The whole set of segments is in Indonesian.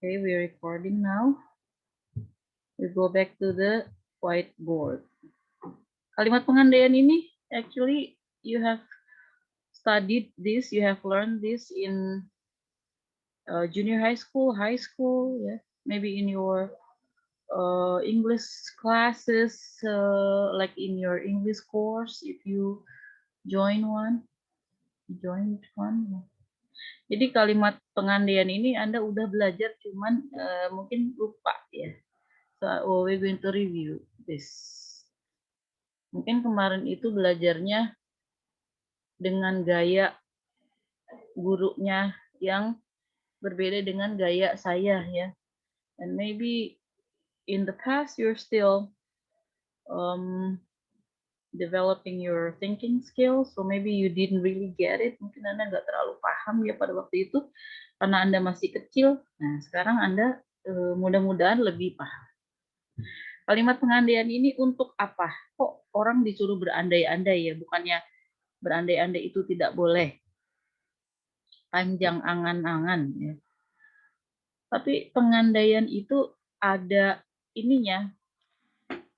Okay, we're recording now. We go back to the whiteboard. Kalimat pengandaian ini, actually, you have studied this, you have learned this in junior high school, yeah, maybe in your English classes, like in your English course, if you joined one. Jadi kalimat pengandaian ini Anda udah belajar, cuman mungkin lupa ya. So we're going to review this. Mungkin kemarin itu belajarnya dengan gaya gurunya yang berbeda dengan gaya saya ya. And maybe in the past you're still developing your thinking skills, so maybe you didn't really get it. Mungkin Anda nggak terlalu paham ya pada waktu itu karena Anda masih kecil. Nah, sekarang Anda mudah-mudahan lebih paham. Kalimat pengandaian ini untuk apa? Kok orang disuruh berandai-andai ya? Bukannya berandai-andai itu tidak boleh. Panjang angan-angan ya. Tapi pengandaian itu ada ininya,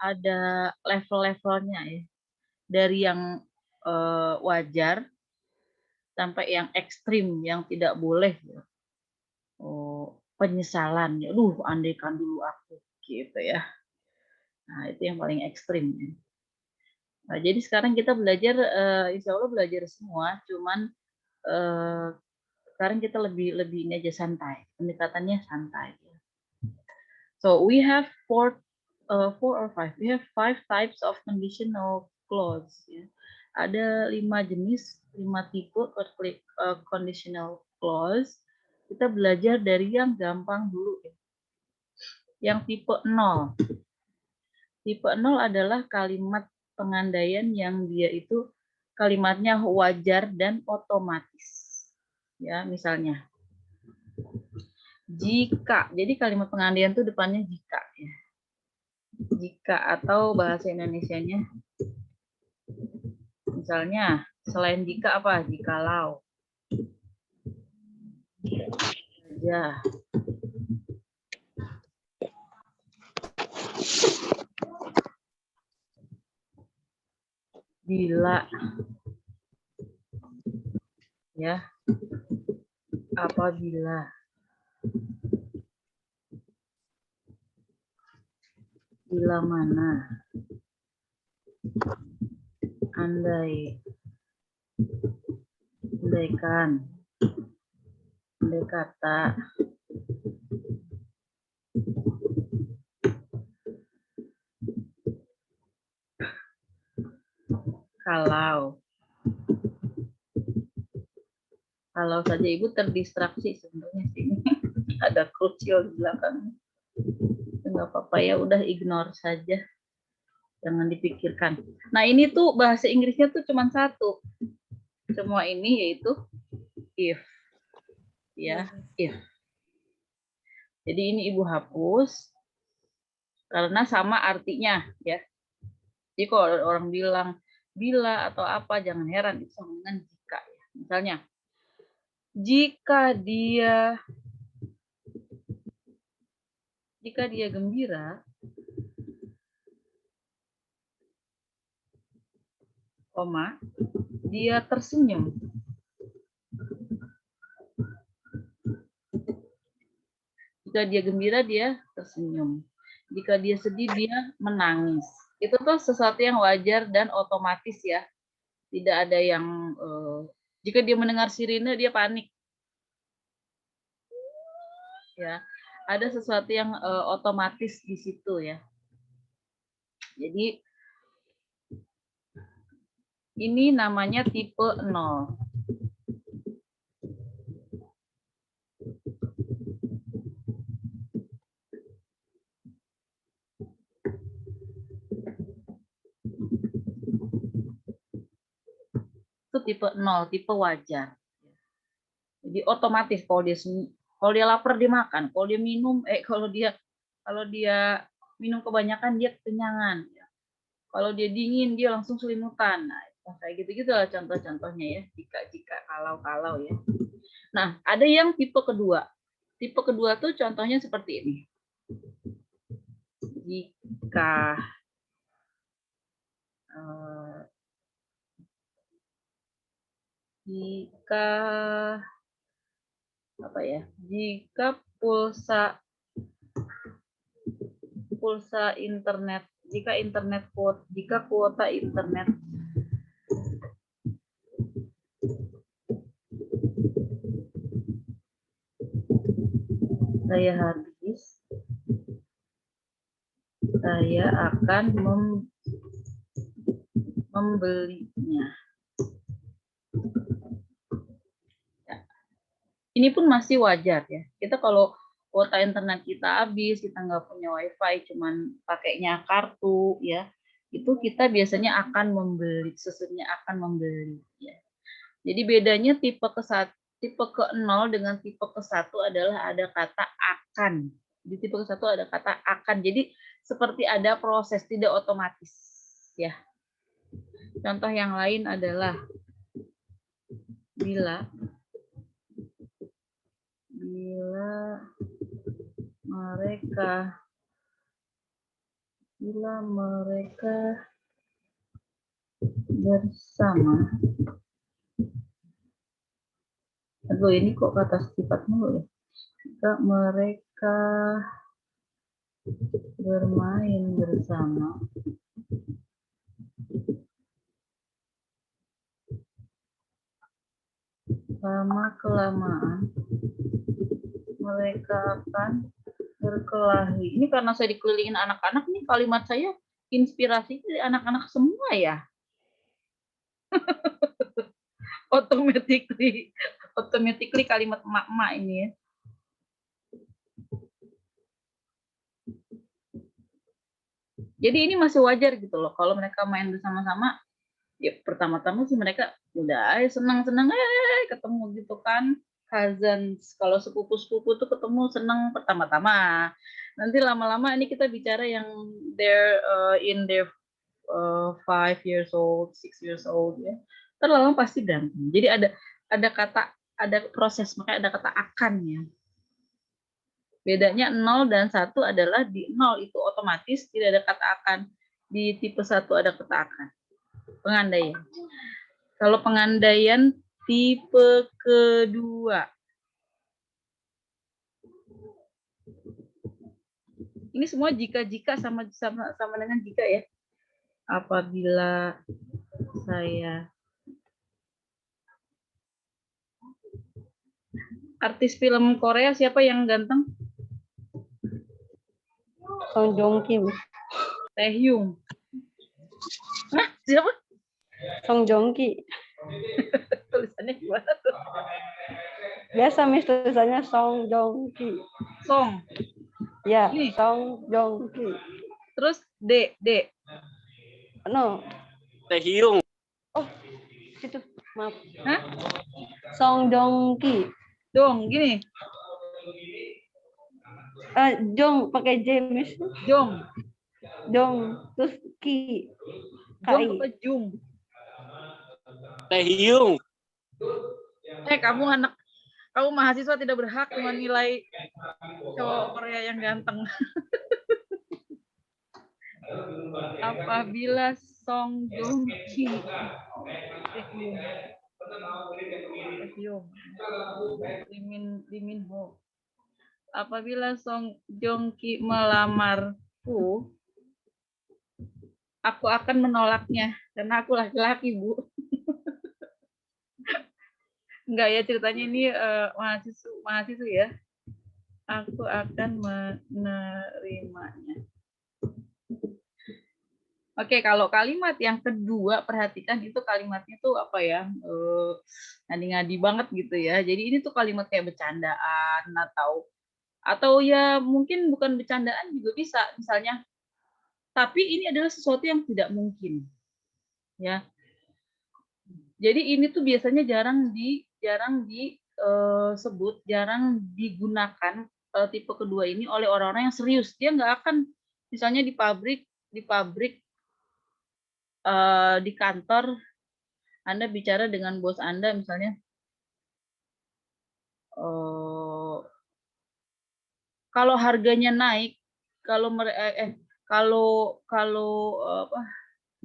ada level-levelnya ya. Dari yang wajar sampai yang ekstrim, yang tidak boleh ya. Penyesalan ya. Andaikan dulu aku gitu ya. Nah, itu yang paling ekstrim ya. Nah, jadi sekarang kita belajar, insya Allah belajar semua, cuman sekarang kita lebih ini aja santai, pendekatannya santai. So we have four or five. We have 5 types of conditional clause. Ya. Ada 5 jenis, 5 tipe conditional clause. Kita belajar dari yang gampang dulu. Ya. Yang tipe 0. Tipe 0 adalah kalimat pengandaian yang dia itu kalimatnya wajar dan otomatis. Ya, misalnya jika. Jadi kalimat pengandaian itu depannya jika ya. Jika atau bahasa Indonesianya misalnya selain jika apa? Jikalau. Ya. Bila. Ya. Apabila. Bila mana. Andai. Andaikan. Andai kata. Kalau saja ibu terdistraksi sebenarnya sini ada krusial di belakang. Enggak apa-apa ya, udah ignore saja, jangan dipikirkan. Nah ini tuh bahasa Inggrisnya tuh cuma satu, semua ini yaitu if, ya if. Jadi ini ibu hapus karena sama artinya ya. Jadi kalau orang bilang bila atau apa, jangan heran, itu sama dengan jika ya. Misalnya jika dia gembira, koma, dia tersenyum. Jika dia gembira, dia tersenyum. Jika dia sedih, dia menangis. Itu tuh sesuatu yang wajar dan otomatis ya. Tidak ada yang jika dia mendengar sirine dia panik. Ya, ada sesuatu yang otomatis di situ ya. Jadi ini namanya tipe 0. Itu tipe 0, tipe wajar. Jadi otomatis kalau dia lapar dia makan, kalau dia minum kalau dia minum kebanyakan dia kekenyangan. Kalau dia dingin dia langsung selimutan. Nah, kayak gitu-gitu lah contoh-contohnya ya. Jika kalau ya. Nah, ada yang tipe kedua. Tipe kedua tuh contohnya seperti ini. Jika apa ya? Jika pulsa internet, jika kuota internet saya habis, saya akan membelinya. Ya. Ini pun masih wajar ya. Kita kalau kuota internet kita habis, kita nggak punya wifi, cuman pakainya kartu ya, itu kita biasanya akan membeli, sesungguhnya akan membeli ya. Jadi bedanya tipe ke-0 dengan tipe ke-1 adalah ada kata akan. Di tipe ke-1 ada kata akan. Jadi seperti ada proses, tidak otomatis ya. Contoh yang lain adalah bila mereka bersama. Aduh, ini kok kata sifat mulu ya. Jika mereka bermain bersama, lama-kelamaan mereka akan berkelahi. Ini karena saya dikelilingin anak-anak, nih kalimat saya inspirasi dari anak-anak semua ya. automatically kalimat emak-emak ini ya. Jadi ini masih wajar gitu loh kalau mereka main bersama-sama. Ya pertama-tama sih mereka udah senang-senang ketemu gitu kan. Cousins, kalau sepupu-sepupu tuh ketemu senang pertama-tama. Nanti lama-lama ini kita bicara yang they're in their 5 years old, 6 years old ya. Terlalu pasti berantem. Jadi ada kata, ada proses, makanya ada kata akan ya. Bedanya 0 dan 1 adalah di 0 itu otomatis tidak ada kata akan. Di tipe 1 ada kata akan. Pengandaian. Kalau pengandaian tipe kedua. Ini semua jika-jika sama dengan jika ya. Apabila saya artis film Korea siapa yang ganteng? Song Joong Ki. Taehyung. Hah, siapa? Song Joong Ki. Tulisannya gimana tuh? Biasa Miss tulisannya Song Joong Ki. Song. Ya, ini. Song Joong Ki. Terus D. No. Taehyung. Oh, situ. Maaf. Hah? Song Joong Ki. Dong, gini. Jong pakai J, Miss. Jong. Terus Ki. Jong apa Jung? Taehyung. Kamu mahasiswa tidak berhak menilai cowok Korea yang ganteng. Apabila Song Joong Ki Lee Min Ho. Apabila Song Joong Ki melamarku, aku akan menolaknya karena aku laki-laki, Bu. Enggak ya, ceritanya ini mahasiswa ya. Aku akan menerimanya. Oke, kalau kalimat yang kedua, perhatikan itu kalimatnya tuh apa ya, ngadi-ngadi banget gitu ya. Jadi ini tuh kalimat kayak bercandaan atau ya mungkin bukan bercandaan juga bisa, misalnya, tapi ini adalah sesuatu yang tidak mungkin, ya. Jadi ini tuh biasanya jarang disebut, jarang digunakan tipe kedua ini oleh orang-orang yang serius. Dia nggak akan, misalnya di pabrik, di kantor, Anda bicara dengan bos Anda misalnya, Kalau harganya naik, kalau kalau apa,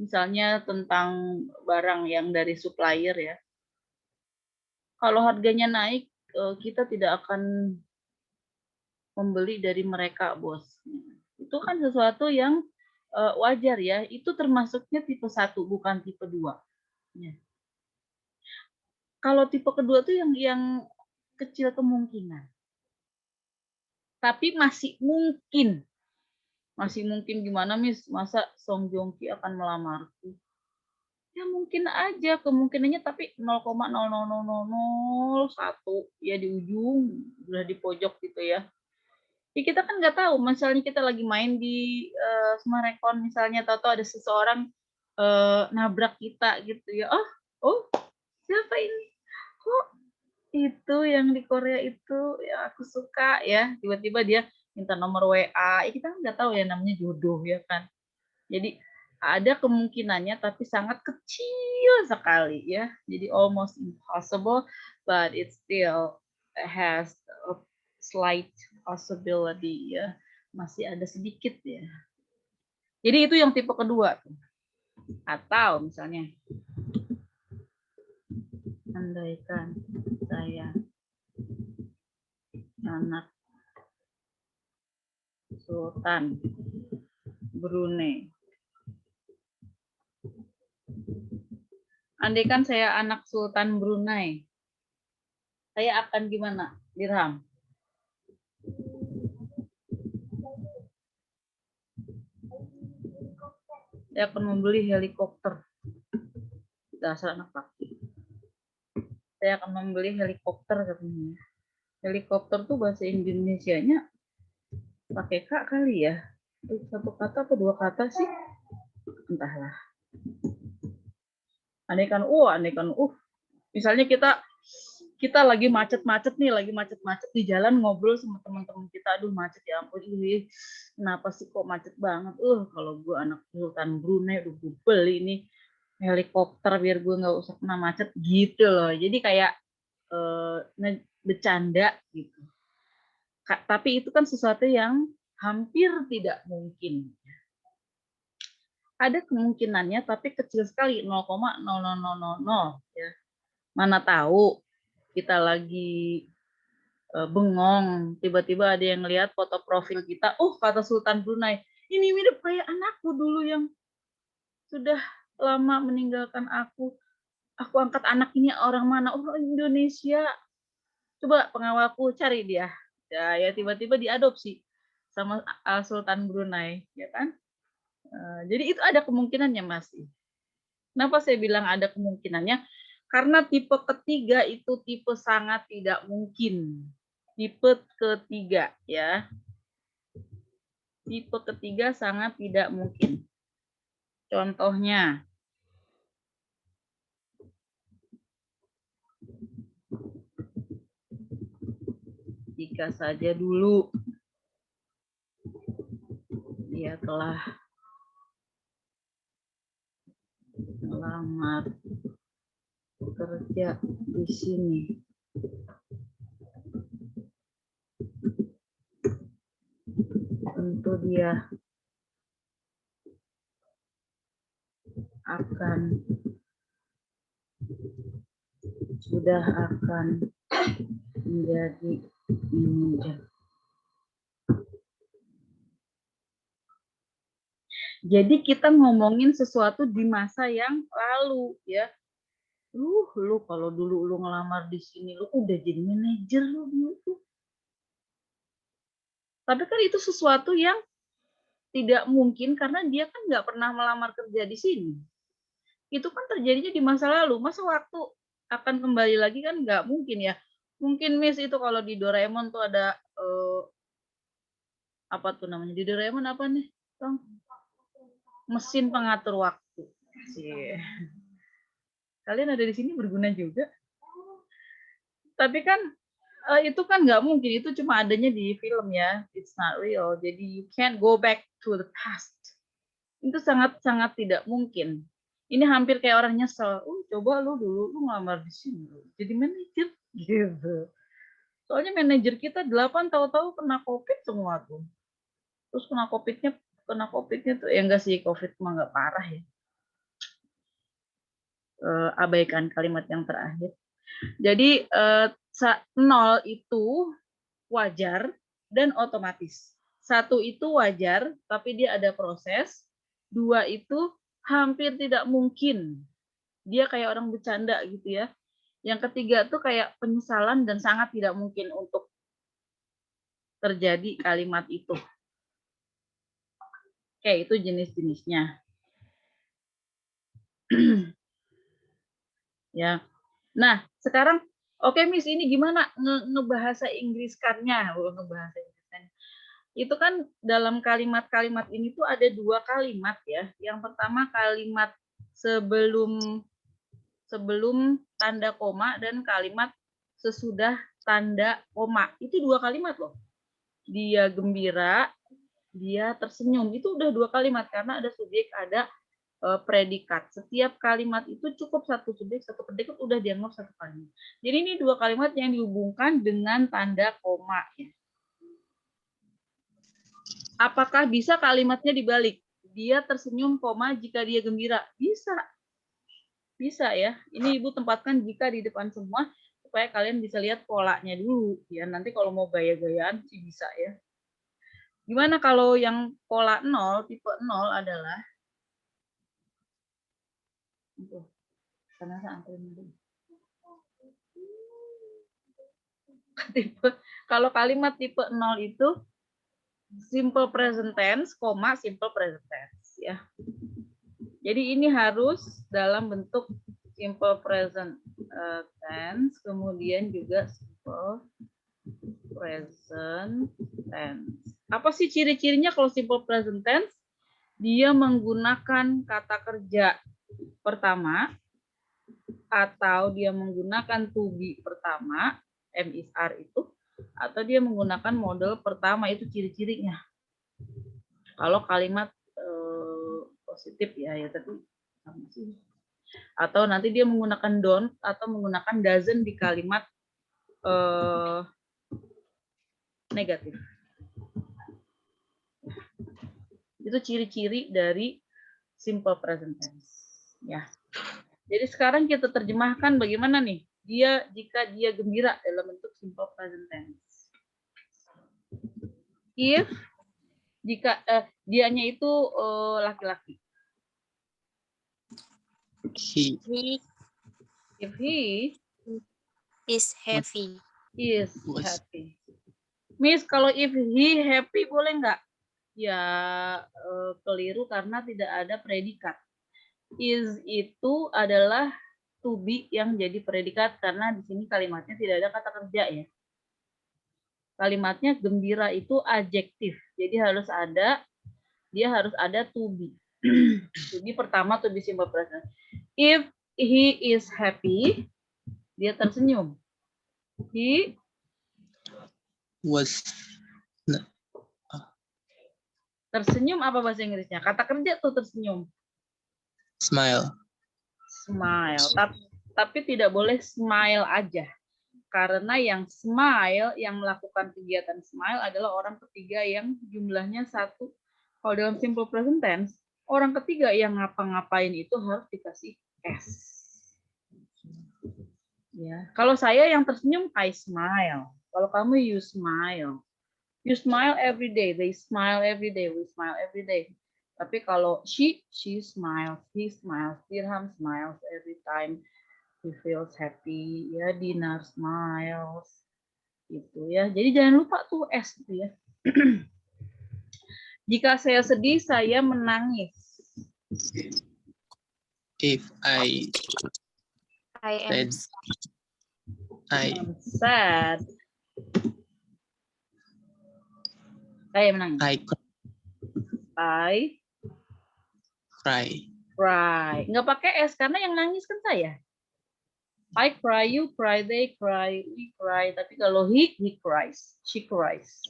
misalnya tentang barang yang dari supplier ya, kalau harganya naik, kita tidak akan membeli dari mereka, Bos. Itu kan sesuatu yang wajar ya, itu termasuknya tipe 1, bukan tipe 2. Ya. Kalau tipe kedua tuh yang kecil kemungkinan. Tapi masih mungkin. Masih mungkin gimana, Miss? Masa Song Joong Ki akan melamarku? Ya mungkin aja kemungkinannya, tapi 0,00001 ya di ujung, udah di pojok gitu ya. Ya kita kan nggak tahu, misalnya kita lagi main di Smarekon misalnya, tahu-tahu ada seseorang nabrak kita gitu ya. Oh, siapa ini? Kok itu yang di Korea itu yang aku suka ya, tiba-tiba dia minta nomor WA. Ya, kita kan nggak tahu ya, namanya jodoh ya kan. Jadi ada kemungkinannya tapi sangat kecil sekali ya. Jadi almost impossible, but it still has a slight possibility ya. Masih ada sedikit ya. Jadi itu yang tipe kedua. Atau misalnya, andaikan saya anak Sultan Brunei. Andaikan saya anak Sultan Brunei, saya akan gimana? Dirham. Saya akan membeli helikopter. Dasar anak laki. Saya akan membeli helikopter katanya. Helikopter tuh bahasa Indonesianya pakai K kali ya? Satu kata atau dua kata sih? Entahlah. Andaikan, misalnya kita lagi macet-macet nih, lagi macet-macet di jalan, ngobrol sama teman-teman kita, aduh macet ya ampun, kenapa sih kok macet banget? Kalau gue anak Sultan Brunei, udah gue beli ini helikopter biar gue nggak usah kena macet gitu loh. Jadi kayak bercanda gitu. Tapi itu kan sesuatu yang hampir tidak mungkin. Ada kemungkinannya tapi kecil sekali, 0,0000 ya. Mana tahu kita lagi bengong, tiba-tiba ada yang lihat foto profil kita, kata Sultan Brunei, ini mirip kayak anakku dulu yang sudah lama meninggalkan aku. Aku angkat anak ini orang mana? Indonesia. Coba pengawalku cari dia. Ya tiba-tiba diadopsi sama Sultan Brunei, ya kan? Jadi itu ada kemungkinannya masih. Kenapa saya bilang ada kemungkinannya? Karena tipe ketiga itu tipe sangat tidak mungkin. Tipe ketiga ya. Tipe ketiga sangat tidak mungkin. Contohnya, jika saja dulu dia telah melamar kerja di sini, tentu dia sudah akan menjadi manajer. Jadi kita ngomongin sesuatu di masa yang lalu ya. Lu kalau dulu lu ngelamar di sini lu udah jadi manajer lu gitu. Tapi kan itu sesuatu yang tidak mungkin karena dia kan nggak pernah melamar kerja di sini. Itu kan terjadinya di masa lalu. Masa waktu akan kembali lagi kan nggak mungkin ya. Mungkin Miss itu kalau di Doraemon tuh ada apa tuh namanya? Di Doraemon apa nih? Mesin pengatur waktu. Kalian ada di sini berguna juga. Tapi kan itu kan nggak mungkin, itu cuma adanya di film ya, it's not real. Jadi you can't go back to the past. Itu sangat-sangat tidak mungkin. Ini hampir kayak orang nyesel. Coba lu dulu lu ngelamar di sini, jadi manajer gitu. Soalnya manajer kita 8 tahu-tahu kena COVID semua tuh. Terus kena COVID-nya tuh ya enggak sih, COVID mah enggak parah ya. Abaikan kalimat yang terakhir. Jadi 0 itu wajar dan otomatis. 1 itu wajar tapi dia ada proses. 2 itu hampir tidak mungkin. Dia kayak orang bercanda gitu ya. Yang ketiga tuh kayak penyesalan dan sangat tidak mungkin untuk terjadi kalimat itu. Oke, itu jenis-jenisnya. Ya. Nah, sekarang oke Miss, ini gimana ngebahasa Inggriskannya? Ngebahasa Inggriskannya. Itu kan dalam kalimat-kalimat ini tuh ada 2 kalimat ya. Yang pertama kalimat sebelum tanda koma dan kalimat sesudah tanda koma. Itu 2 kalimat loh. Dia gembira, dia tersenyum. Itu udah 2 kalimat karena ada subjek, ada predikat. Setiap kalimat itu cukup 1 subjek, 1 predikat, udah dianggap 1 kalimat. Jadi ini 2 kalimat yang dihubungkan dengan tanda koma. Ya. Apakah bisa kalimatnya dibalik? Dia tersenyum, koma, jika dia gembira. Bisa. Bisa ya. Ini Ibu tempatkan jika di depan semua, supaya kalian bisa lihat polanya dulu. Ya, nanti kalau mau gaya-gayaan sih bisa ya. Gimana kalau yang pola 0, tipe 0 adalah kalau kalimat tipe 0 itu simple present tense, koma simple present tense ya. Jadi ini harus dalam bentuk simple present tense, kemudian juga simple present tense. Apa sih ciri-cirinya kalau simple present tense? Dia menggunakan kata kerja pertama, atau dia menggunakan to be pertama, am is are itu, atau dia menggunakan model pertama, itu ciri-cirinya. Kalau kalimat positif ya tapi sama sih. Atau nanti dia menggunakan don't atau menggunakan doesn't di kalimat negatif. Itu ciri-ciri dari simple present tense. Ya. Jadi sekarang kita terjemahkan bagaimana nih? Dia jika dia gembira dalam bentuk simple present tense. If jika dianya itu laki-laki. If he is happy. Is happy. Miss, kalau if he happy boleh nggak? Ya keliru karena tidak ada predikat. Is itu adalah to be yang jadi predikat karena di sini kalimatnya tidak ada kata kerja ya. Kalimatnya gembira itu adjektif. Jadi dia harus ada to be. To be pertama, to be simple present. If he is happy, dia tersenyum. He was tersenyum apa bahasa Inggrisnya? Kata kerja tuh tersenyum. smile. Smile. Tapi tidak boleh smile aja. Karena yang smile, yang melakukan kegiatan smile adalah orang ketiga yang jumlahnya 1. Kalau dalam simple present tense, orang ketiga yang ngapa-ngapain itu harus dikasih S. Ya. Kalau saya yang tersenyum, I smile. Kalau kamu, you smile. You smile every day. They smile every day. We smile every day. Tapi kalau she smiles, he smiles, Dirham smiles every time he feels happy. Ya, Dinar smiles. Gitu ya. Jadi jangan lupa tuh S gitu ya. Jika saya sedih, saya menangis. If I am sad, saya menangis. I cry. Nggak pakai S karena yang nangis kan saya. I cry, you cry, they cry, we cry. Tapi kalau he cries, she cries.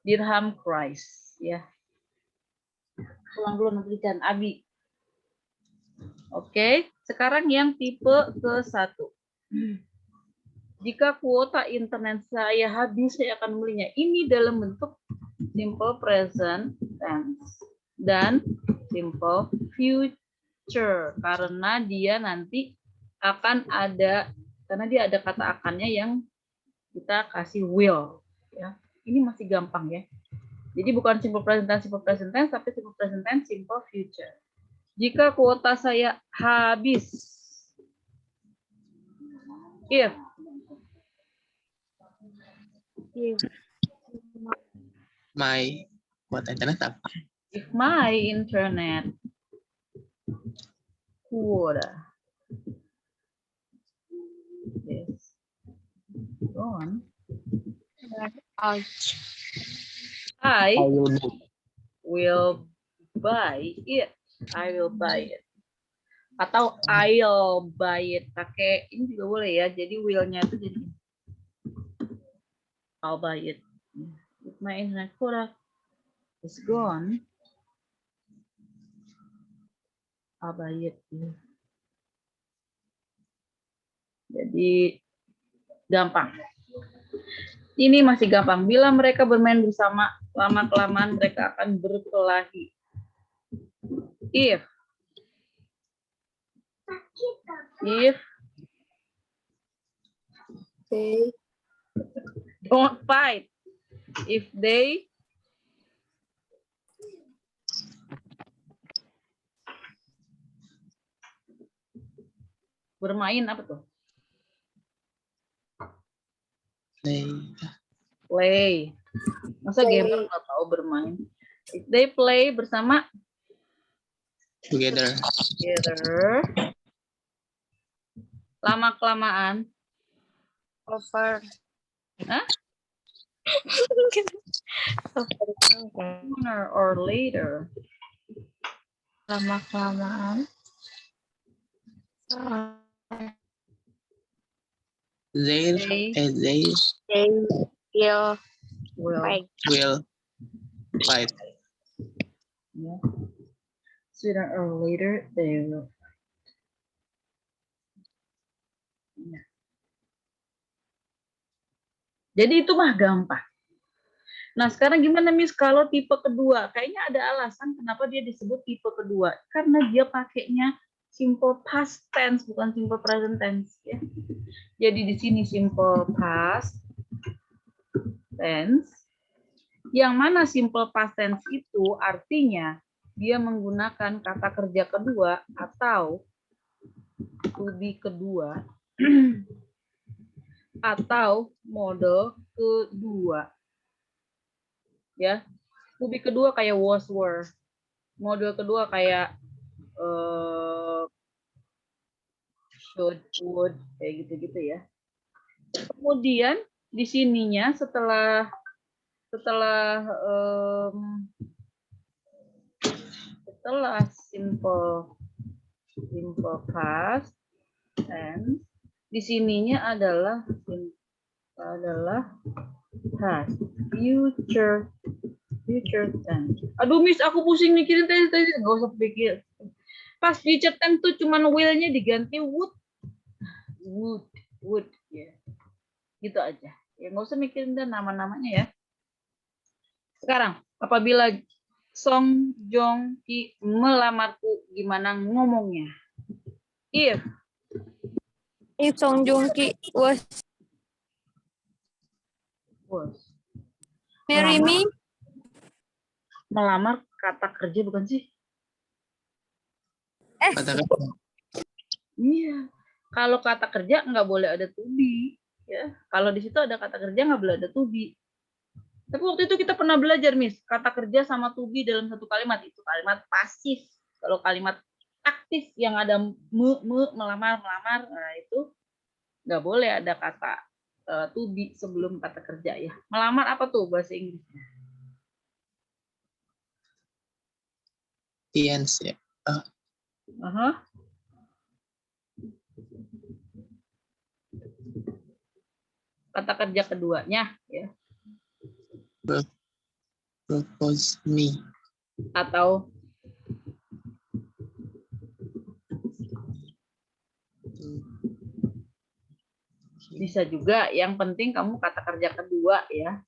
Dirham cries. Ya. Pulang dulu nanti kan Abi. Oke, sekarang yang tipe ke-1. Jika kuota internet saya habis, saya akan membelinya. Ini dalam bentuk simple present tense dan simple future karena dia nanti akan ada, karena dia ada kata akannya yang kita kasih will. Ya, ini masih gampang ya. Jadi bukan simple present tense, tapi simple present tense, simple future. Jika kuota saya habis, if My kuota internet apa? if my internet quota is gone, Ouch. I will will buy it. I will buy it. Atau I'll buy it. Pakai ini juga boleh ya. Jadi will-nya itu jadi I'll buy it. If my internet quota is gone, I'll buy it. Jadi gampang. Ini masih gampang. Bila mereka bermain bersama, lama-kelamaan mereka akan berkelahi. If They don't fight, if they bermain apa tuh? Play. Masa gamer nggak tahu bermain? If they play bersama together. Lama-kelamaan. over. Hah? Sooner or later. Lama-kelamaan. They Will will fight. yeah. Sooner or later they will. Ya. Jadi itu mah gampang. Nah sekarang gimana Miss kalau tipe kedua? Kayaknya ada alasan kenapa dia disebut tipe kedua. Karena dia pakainya simple past tense bukan simple present tense ya. Jadi di sini simple past tense. Yang mana simple past tense itu artinya dia menggunakan kata kerja kedua atau to be kedua atau mode kedua. Ya. To be kedua kayak was, were. Mode kedua kayak should, would, kayak gitu-gitu ya. Kemudian di sininya setelah simple past tense, di sininya adalah past future tense. Aduh Miss, aku pusing mikirin tadi nggak usah pikir. Past future tense tuh cuman will-nya diganti would ya. Gitu aja. Ya nggak usah mikirin dan nama-namanya ya. Sekarang, apabila Song Joong Ki melamarku, gimana ngomongnya? If Song Joong Ki was marry me. Melamar kata kerja bukan sih? Kata Iya. Kalau kata kerja nggak boleh ada to be. Ya. Kalau di situ ada kata kerja nggak boleh ada to be. Tapi waktu itu kita pernah belajar, Miss, kata kerja sama to be dalam satu kalimat itu kalimat pasif. Kalau kalimat aktif yang ada melamar, nah itu nggak boleh ada kata to be sebelum kata kerja ya. Melamar apa tuh bahasa Inggrisnya? fiance ya. Kata kerja keduanya ya. Propose me. Atau di Bisa juga, yang penting kamu kata kerja kedua ya.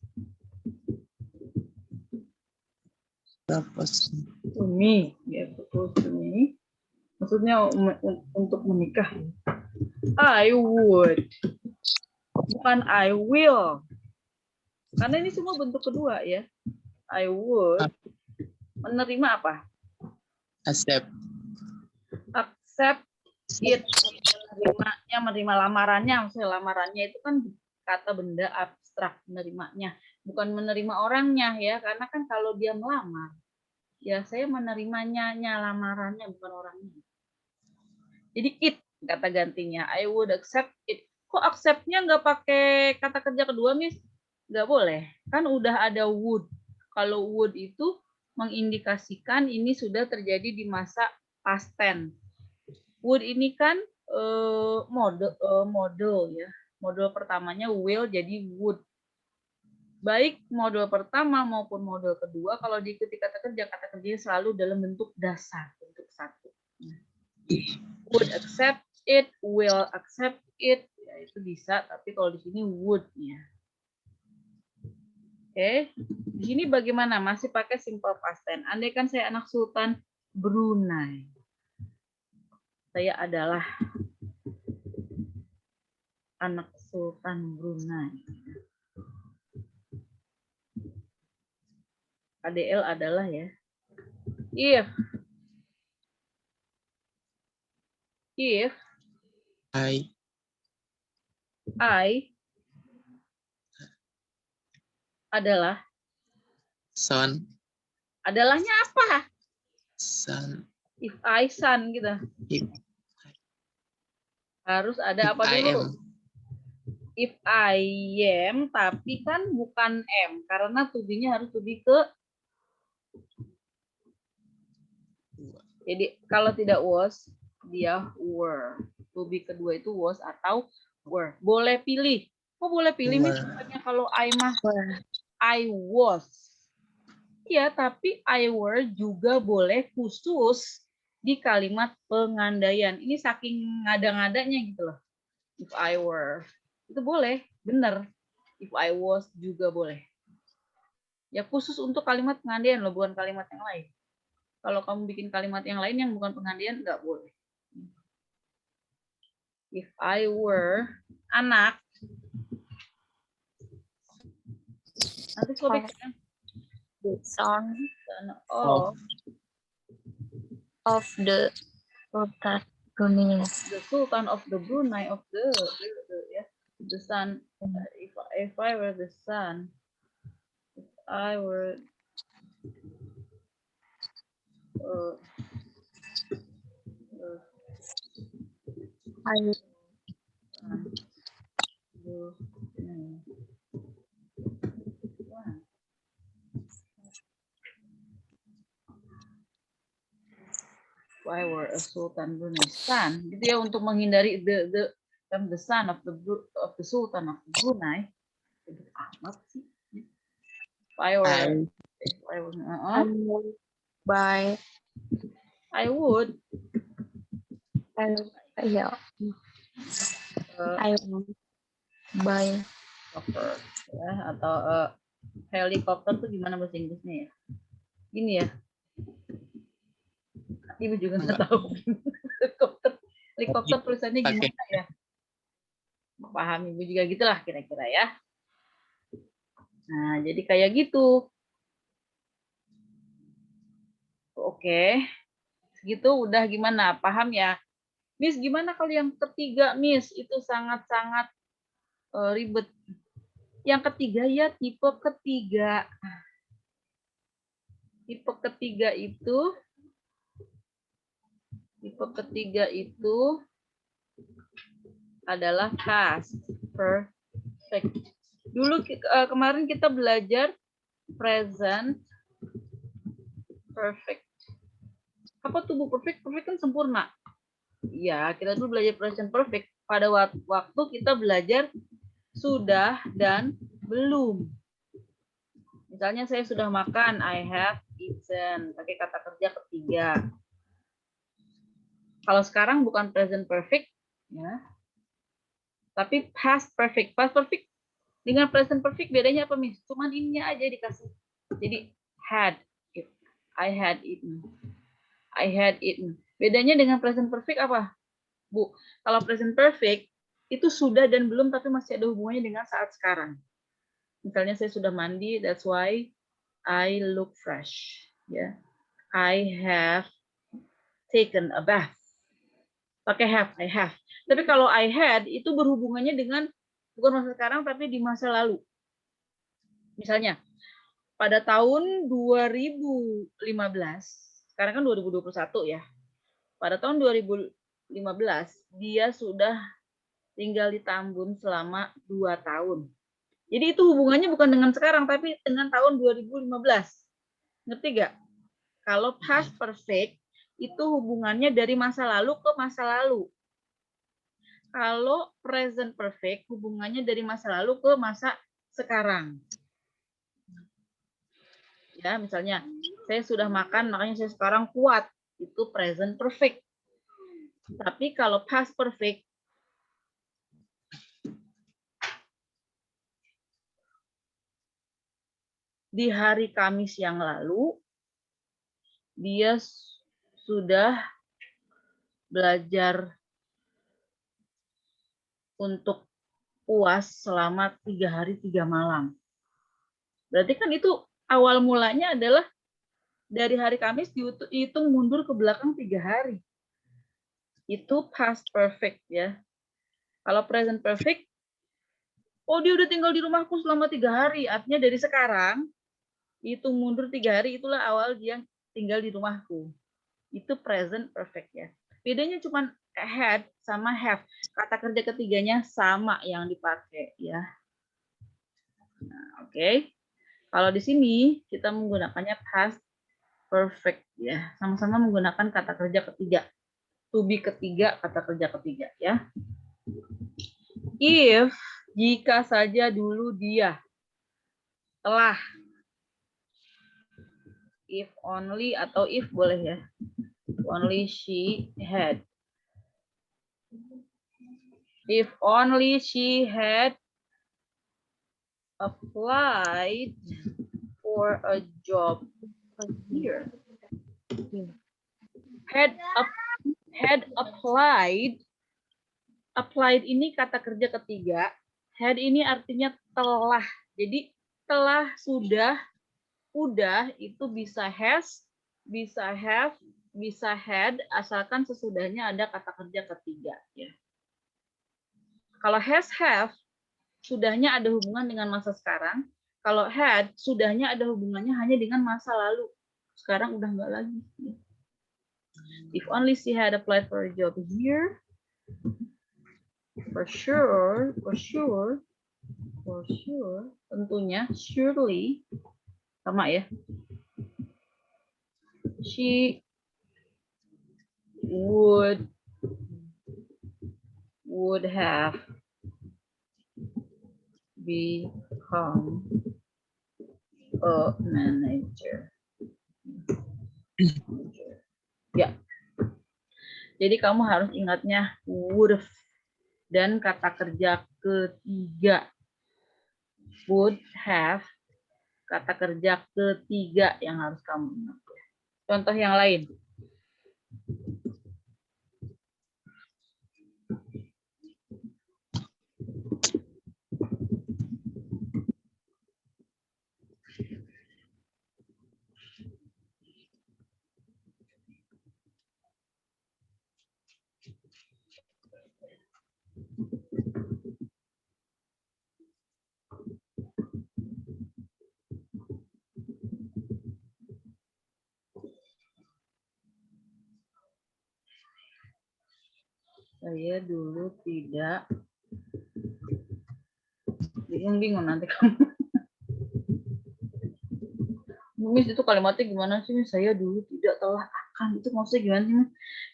Propose me. To me, ya, propose to me. Maksudnya untuk menikah. I would. Bukan I will. Karena ini semua bentuk kedua ya. I would. Menerima apa? Accept. Accept it. Menerima lamarannya. Maksudnya lamarannya itu kan kata benda abstrak menerimanya. Bukan menerima orangnya ya. Karena kan kalau dia melamar, ya saya menerimanya, lamarannya bukan orangnya. Jadi it kata gantinya. I would accept it. Kok accept-nya nggak pakai kata kerja kedua, Miss? Nggak boleh. Kan udah ada would. Kalau would itu mengindikasikan ini sudah terjadi di masa past tense. Would ini kan model ya. Model pertamanya will jadi would. Baik model pertama maupun model kedua, kalau diikuti kata kerjanya selalu dalam bentuk dasar, bentuk satu. Would accept it, will accept it, ya itu bisa, tapi kalau di sini would-nya. Oke, di sini bagaimana? Masih pakai simple past tense. Andai kan saya anak Sultan Brunei, saya adalah anak Sultan Brunei. ADL adalah ya. If I adalah, son. adalahnya apa? Son. If I son gitu. If, Harus ada if apa I dulu? am. If I am, tapi kan bukan am, karena to be-nya harus to be ke. Jadi kalau tidak was, dia were. To be kedua itu was atau were. Boleh pilih. Kok boleh pilih? Were. Misalnya kalau I mah I was. Iya, tapi I were juga boleh khusus di kalimat pengandaian. Ini saking ngada-ngadanya gitu loh. If I were. Itu boleh, bener. If I was juga boleh. Ya khusus untuk kalimat pengandaian loh, bukan kalimat yang lain. Kalau kamu bikin kalimat yang lain yang bukan pengandaian, nggak boleh. If I were anak, nanti sobeknya The son of the Sultan Brunei. the Sultan of the Brunei of the son. If I were the son, if I were if I were a Sultan Brunei son, gitu ya, untuk menghindari the son of the Sultan of Brunei. Amat sih. If I were By I would yeah. I want by helicopter ya, atau helikopter tuh gimana bahasa Inggrisnya ya? Gini ya. Ibu juga nggak tahu. helikopter tulisannya gimana ya? Paham Ibu juga gitulah kira-kira ya. Nah, jadi kayak gitu. Oke. Segitu udah gimana? Paham ya? Miss, gimana kalau yang ketiga, Miss? Itu sangat-sangat ribet. Yang ketiga ya tipe ketiga. Tipe ketiga itu adalah past perfect. Dulu kemarin kita belajar present perfect. Apa tuh Bu perfect? Perfect kan sempurna. Ya, kita dulu belajar present perfect. Pada waktu kita belajar sudah dan belum. Misalnya saya sudah makan, I have eaten. Pakai kata kerja ketiga. Kalau sekarang bukan present perfect, ya. Tapi past perfect. Past perfect dengan present perfect bedanya apa, Miss? Cuman ininya aja dikasih. Jadi had. I had eaten. I had eaten. Bedanya dengan present perfect apa, Bu? Kalau present perfect itu sudah dan belum tapi masih ada hubungannya dengan saat sekarang. Misalnya saya sudah mandi, that's why I look fresh. Ya, I have taken a bath. Pakai have, I have. Tapi kalau I had itu berhubungannya dengan bukan masa sekarang tapi di masa lalu. Misalnya pada tahun 2015, sekarang kan 2021 ya. Pada tahun 2015 dia sudah tinggal di Tambun selama 2 tahun. Jadi itu hubungannya bukan dengan sekarang tapi dengan tahun 2015. Ngerti gak? Kalau past perfect itu hubungannya dari masa lalu ke masa lalu. Kalau present perfect hubungannya dari masa lalu ke masa sekarang. Ya, misalnya saya sudah makan makanya saya sekarang kuat. Itu present perfect. Tapi kalau past perfect di hari Kamis yang lalu dia sudah belajar untuk puas selama 3 hari 3 malam. Berarti kan itu awal mulanya adalah dari hari Kamis dihitung mundur ke belakang 3 hari. Itu past perfect ya. Kalau present perfect, oh dia udah tinggal di rumahku selama 3 hari. Artinya dari sekarang, hitung mundur 3 hari, itulah awal dia tinggal di rumahku. Itu present perfect ya. Bedanya cuma had sama have. Kata kerja ketiganya sama yang dipakai ya. Nah, oke. Kalau di sini kita menggunakannya past perfect ya. Sama-sama menggunakan kata kerja ketiga. To be ketiga, kata kerja ketiga ya. If, jika saja dulu dia telah. If only atau if boleh ya. If only she had. If only she had applied for a job here. Had applied. Applied ini kata kerja ketiga. Had ini artinya telah. Jadi telah, sudah, udah itu bisa has, bisa have, bisa had, asalkan sesudahnya ada kata kerja ketiga. Ya. Kalau has, have, sudahnya ada hubungan dengan masa sekarang. Kalau had, sudahnya ada hubungannya hanya dengan masa lalu. Sekarang udah enggak lagi. If only she had applied for a job here, for sure, tentunya, surely, sama ya. She would have become a manager. Ya. Jadi kamu harus ingatnya would have dan kata kerja ketiga. Would have, kata kerja ketiga yang harus kamu ingat. Contoh yang lain. Saya dulu tidak, bingung nanti kamu. Miss itu kalimatnya gimana sih? Saya dulu tidak telah akan, itu maksudnya gimana sih?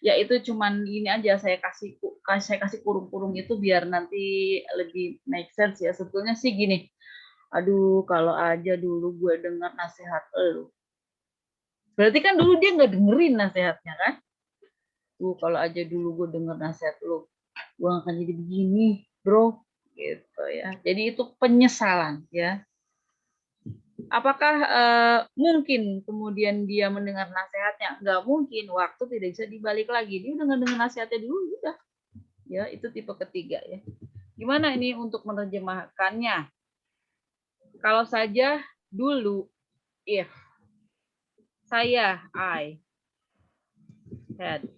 Ya itu cuman ini aja, saya kasih kurung-kurung itu biar nanti lebih make sense ya. Sebetulnya sih gini, aduh kalau aja dulu gue dengar nasihat lu. Berarti kan dulu dia nggak dengerin nasihatnya kan? Kalau aja dulu gue denger nasihat lu, gue akan jadi begini. bro, gitu ya. Jadi itu penyesalan ya. Apakah mungkin kemudian dia mendengar nasihatnya? Nggak mungkin, waktu tidak bisa dibalik lagi. Dia udah dengar nasihatnya dulu, udah. Ya, itu tipe ketiga ya. Gimana ini untuk menerjemahkannya? Kalau saja dulu, if saya, I had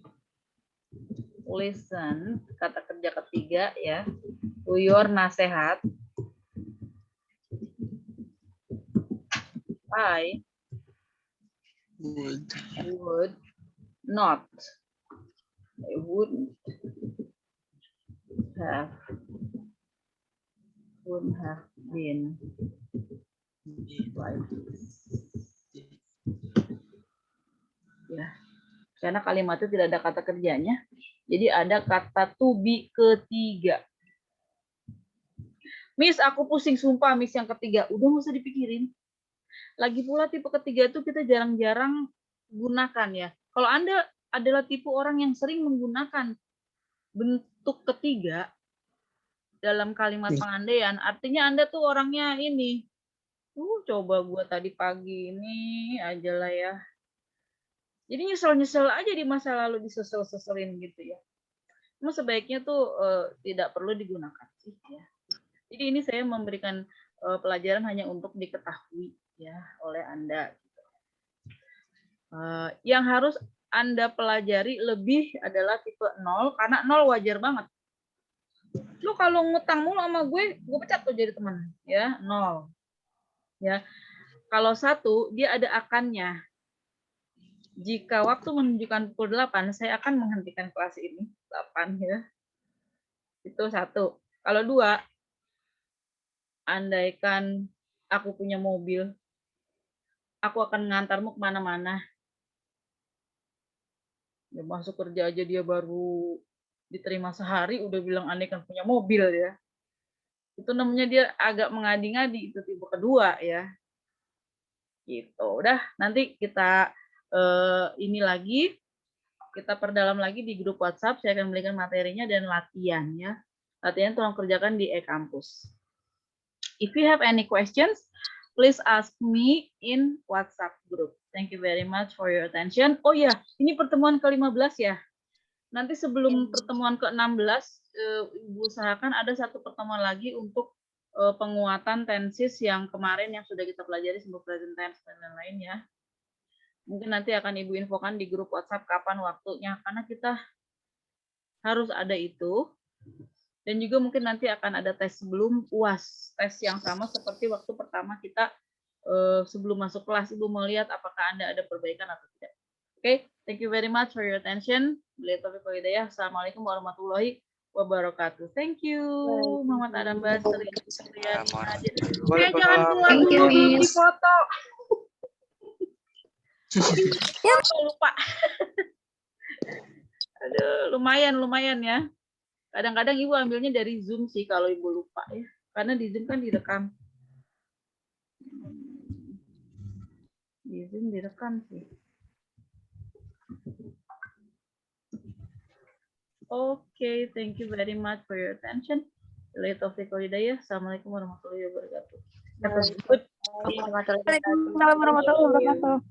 listen, kata kerja ketiga ya, to your nasihat, I would not, I wouldn't have been like this. Ya, karena kalimat itu tidak ada kata kerjanya, jadi ada kata to be ketiga. Miss, aku pusing sumpah, Miss yang ketiga. Udah nggak usah dipikirin. Lagi pula tipe ketiga itu kita jarang-jarang gunakan ya. Kalau Anda adalah tipe orang yang sering menggunakan bentuk ketiga dalam kalimat pengandaian, artinya Anda tuh orangnya ini. Coba gua tadi pagi ini aja lah ya. Jadi nyesel-nyesel aja di masa lalu, disesel-seselin gitu ya. Cuma sebaiknya tuh tidak perlu digunakan sih ya. Jadi ini saya memberikan pelajaran hanya untuk diketahui ya oleh Anda. Yang harus Anda pelajari lebih adalah tipe 0, karena 0 wajar banget. Lu kalau ngutang mulu sama gue pecat tuh jadi teman ya, 0. Ya. Kalau 1 dia ada akannya. Jika waktu menunjukkan pukul 8, saya akan menghentikan kelas ini 8 ya. Itu 1. Kalau 2, andaikan aku punya mobil, aku akan mengantarmu kemana-mana. Ya, masuk kerja aja dia baru diterima sehari, udah bilang andaikan punya mobil ya. Itu namanya dia agak mengadi-ngadi, itu tipe kedua ya. Gitu. Udah, nanti kita ini lagi, kita perdalam lagi di grup WhatsApp. Saya akan berikan materinya dan latihan ya. Latihan tolong kerjakan di e-kampus. If you have any questions, please ask me in WhatsApp group. Thank you very much for your attention. Oh ya, ini pertemuan ke-15 ya. Nanti sebelum pertemuan ke-16, Ibu usahakan ada satu pertemuan lagi untuk penguatan tenses yang kemarin yang sudah kita pelajari, sebelum present tense dan lain-lain ya. Mungkin nanti akan Ibu infokan di grup WhatsApp kapan waktunya, karena kita harus ada itu. Dan juga mungkin nanti akan ada tes sebelum UAS, tes yang sama seperti waktu pertama kita sebelum masuk kelas. Ibu mau lihat apakah Anda ada perbaikan atau tidak. Oke, thank you very much for your attention. Assalamualaikum warahmatullahi wabarakatuh. Thank you, Muhammad Adam Basri. Jangan keluar dulu, belum difoto. Lupa. Aduh, lumayan ya. Kadang-kadang Ibu ambilnya dari Zoom sih kalau Ibu lupa ya. Karena di Zoom kan direkam. Di Zoom direkam sih. Okay, thank you very much for your attention. Assalamualaikum warahmatullahi wabarakatuh. Waalaikumsalam warahmatullahi wabarakatuh.